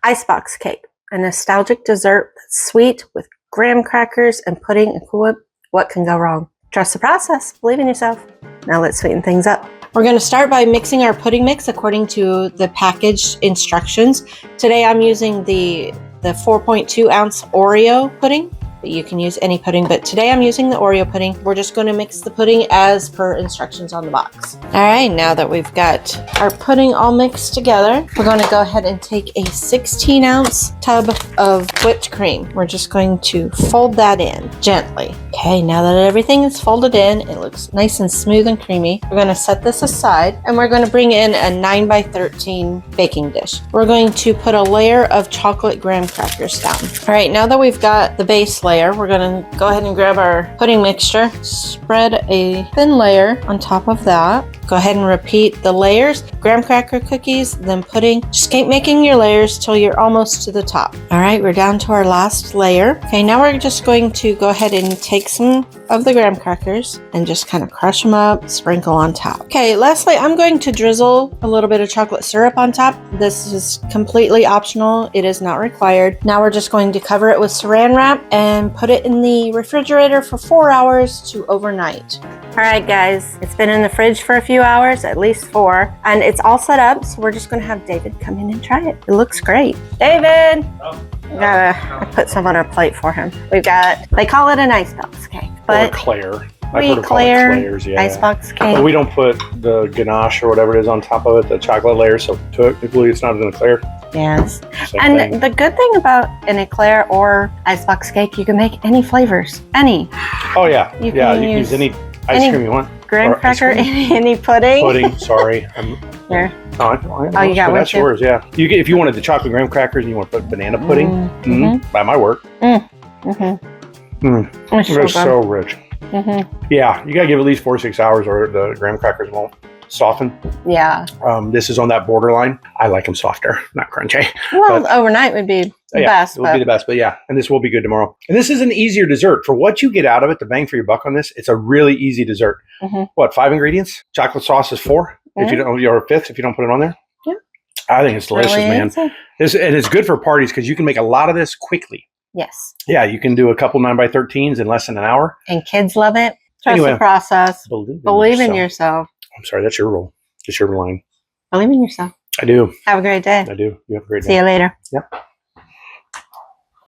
Icebox Cake, a nostalgic dessert that's sweet with graham crackers and pudding and Cool Whip. What can go wrong? Trust the process. Believe in yourself. Now let's sweeten things up. We're going to start by mixing our pudding mix according to the package instructions. Today I'm using the 4.2 ounce Oreo pudding. You can use any pudding, but today I'm using the Oreo pudding. We're just going to mix the pudding as per instructions on the box. All right, now that we've got our pudding all mixed together, we're going to go ahead and take a 16 ounce tub of whipped cream. We're just going to fold that in gently. Okay, now that everything is folded in, it looks nice and smooth and creamy. We're going to set this aside and we're going to bring in a 9 by 13 baking dish. We're going to put a layer of chocolate graham crackers down. All right, now that we've got the base layer, we're going to go ahead and grab our pudding mixture, spread a thin layer on top of that. Go ahead and repeat the layers, graham cracker cookies, then pudding. Just keep making your layers till you're almost to the top. All right, we're down to our last layer. Okay, now we're just going to go ahead and take some of the graham crackers and just kind of crush them up, sprinkle on top. Okay, lastly, I'm going to drizzle a little bit of chocolate syrup on top. This is completely optional. It is not required. Now we're just going to cover it with saran wrap and put it in the refrigerator for 4 hours to overnight. All right, guys, it's been in the fridge for a few hours, at least 4, and it's all set up, so we're just going to have David come in and try it. It looks great. David! I put some on our plate for him. We've got, they call it an icebox cake, but Eclair. I've heard of Eclairs, yeah. Icebox cake. But we don't put the ganache or whatever it is on top of it, the chocolate layer, so technically it's not an eclair. Yes. Same And thing. the good thing about an eclair or icebox cake, you can make any flavors. Any. Oh, yeah. You You can use use any ice cream you want. Graham Or ice cracker, cream. any pudding. Pudding, sorry. Here. Oh, you got one that's too? yours, yeah. If you wanted the chocolate graham crackers and you want to put banana pudding, by my work. It's They're so rich. Mm-hmm. Yeah, you got to give it at least 4 to 6 hours or the graham crackers won't soften. Yeah. This is on that borderline. I like them softer, not crunchy. Well, overnight would be the best. It would be the best, but yeah, and this will be good tomorrow. And this is an easier dessert. For what you get out of it, the bang for your buck on this, it's a really easy dessert. What, 5 ingredients? Chocolate sauce is 4, if you don't, or 5th if you don't put it on there. Yeah. I think it's delicious, Really man. easy. And it's good for parties because you can make a lot of this quickly. Yes. Yeah, you can do a couple 9 by 13s in less than an hour. And kids love it. Trust Anyway, the process. Believe in yourself. yourself. I'm sorry, that's your rule. It's your line. Believe in yourself. I do. Have a great day. I do. You have a great day. See you later. Yep.